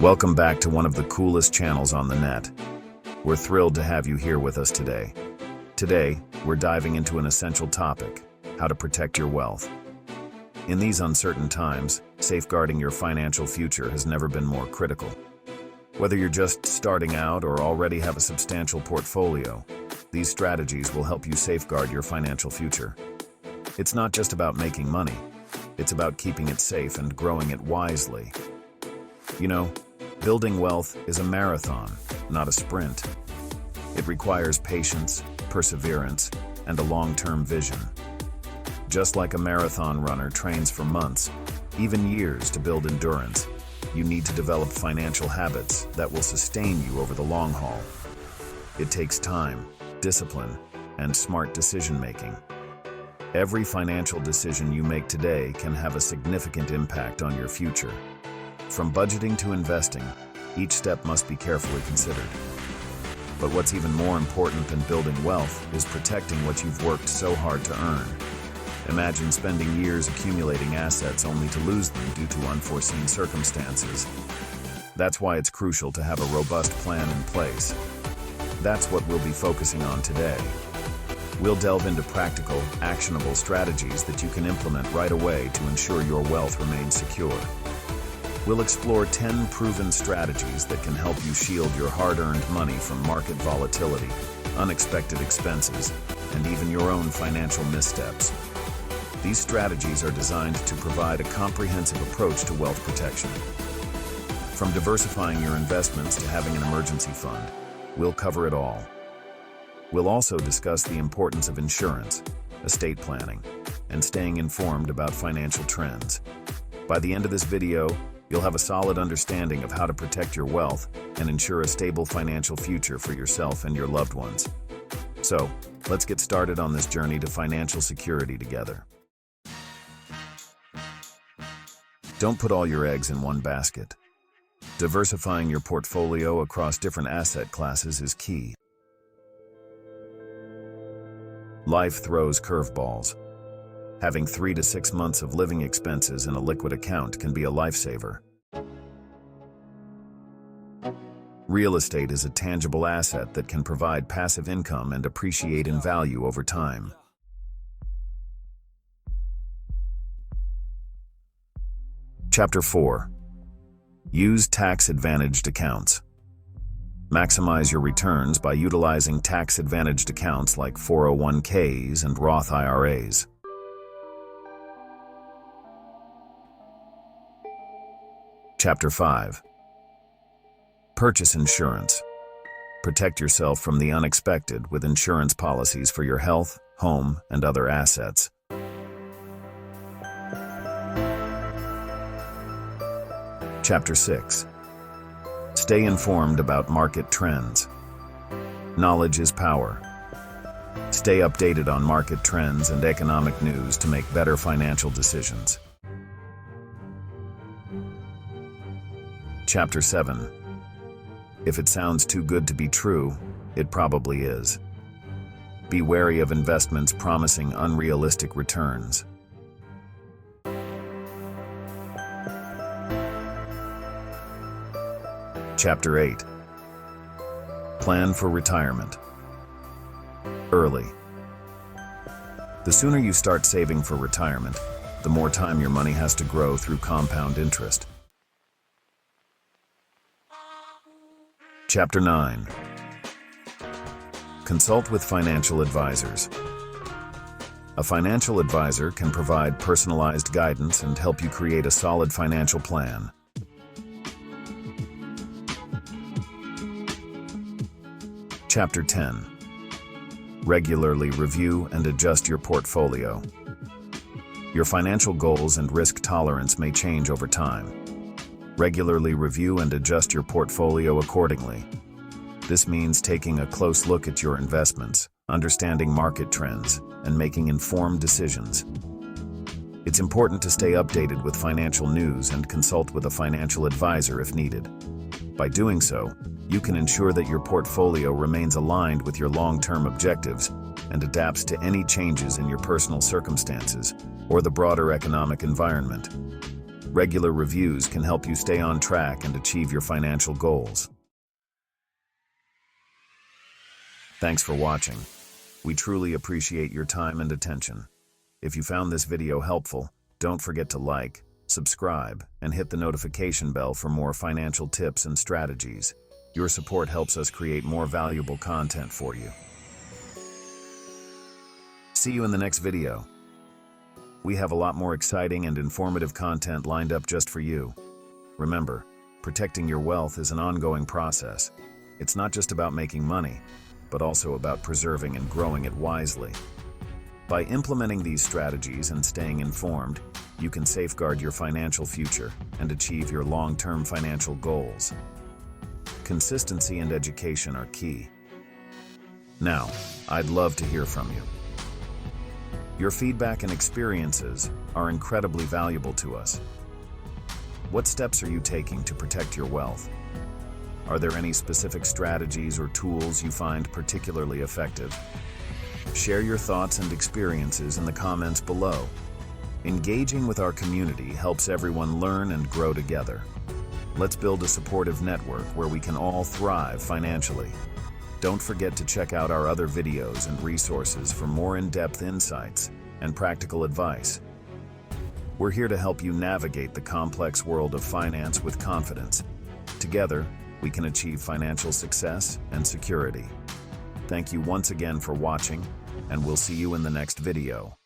Welcome back to one of the coolest channels on the net. We're thrilled to have you here with us today. Today, we're diving into an essential topic: how to protect your wealth. In these uncertain times, safeguarding your financial future has never been more critical. Whether you're just starting out or already have a substantial portfolio, these strategies will help you safeguard your financial future. It's not just about making money, it's about keeping it safe and growing it wisely. You know, building wealth is a marathon, not a sprint. It requires patience, perseverance, and a long-term vision. Just like a marathon runner trains for months, even years to build endurance, you need to develop financial habits that will sustain you over the long haul. It takes time, discipline, and smart decision-making. Every financial decision you make today can have a significant impact on your future. From budgeting to investing, each step must be carefully considered. But what's even more important than building wealth is protecting what you've worked so hard to earn. Imagine spending years accumulating assets only to lose them due to unforeseen circumstances. That's why it's crucial to have a robust plan in place. That's what we'll be focusing on today. We'll delve into practical, actionable strategies that you can implement right away to ensure your wealth remains secure. We'll explore 10 proven strategies that can help you shield your hard-earned money from market volatility, unexpected expenses, and even your own financial missteps. These strategies are designed to provide a comprehensive approach to wealth protection. From diversifying your investments to having an emergency fund, we'll cover it all. We'll also discuss the importance of insurance, estate planning, and staying informed about financial trends. By the end of this video, you'll have a solid understanding of how to protect your wealth and ensure a stable financial future for yourself and your loved ones. So, let's get started on this journey to financial security together. Don't put all your eggs in one basket. Diversifying your portfolio across different asset classes is key. Life throws curveballs. Having 3 to 6 months of living expenses in a liquid account can be a lifesaver. Real estate is a tangible asset that can provide passive income and appreciate in value over time. Chapter 4. Use tax-advantaged accounts. Maximize your returns by utilizing tax-advantaged accounts like 401ks and Roth IRAs. Chapter 5. Purchase insurance. Protect yourself from the unexpected with insurance policies for your health, home, and other assets. Chapter 6. Stay informed about market trends. Knowledge is power. Stay updated on market trends and economic news to make better financial decisions. Chapter 7. If it sounds too good to be true, it probably is. Be wary of investments promising unrealistic returns. Chapter 8. Plan for retirement. Early. The sooner you start saving for retirement, the more time your money has to grow through compound interest. Chapter 9. Consult with financial advisors. A financial advisor can provide personalized guidance and help you create a solid financial plan. Chapter 10. Regularly review and adjust your portfolio. Your financial goals and risk tolerance may change over time. Regularly review and adjust your portfolio accordingly. This means taking a close look at your investments, understanding market trends, and making informed decisions. It's important to stay updated with financial news and consult with a financial advisor if needed. By doing so, you can ensure that your portfolio remains aligned with your long-term objectives and adapts to any changes in your personal circumstances or the broader economic environment. Regular reviews can help you stay on track and achieve your financial goals. Thanks for watching. We truly appreciate your time and attention. If you found this video helpful, don't forget to like, subscribe, and hit the notification bell for more financial tips and strategies. Your support helps us create more valuable content for you. See you in the next video. We have a lot more exciting and informative content lined up just for you. Remember, protecting your wealth is an ongoing process. It's not just about making money, but also about preserving and growing it wisely. By implementing these strategies and staying informed, you can safeguard your financial future and achieve your long-term financial goals. Consistency and education are key. Now, I'd love to hear from you. Your feedback and experiences are incredibly valuable to us. What steps are you taking to protect your wealth? Are there any specific strategies or tools you find particularly effective? Share your thoughts and experiences in the comments below. Engaging with our community helps everyone learn and grow together. Let's build a supportive network where we can all thrive financially. Don't forget to check out our other videos and resources for more in-depth insights and practical advice. We're here to help you navigate the complex world of finance with confidence. Together, we can achieve financial success and security. Thank you once again for watching, and we'll see you in the next video.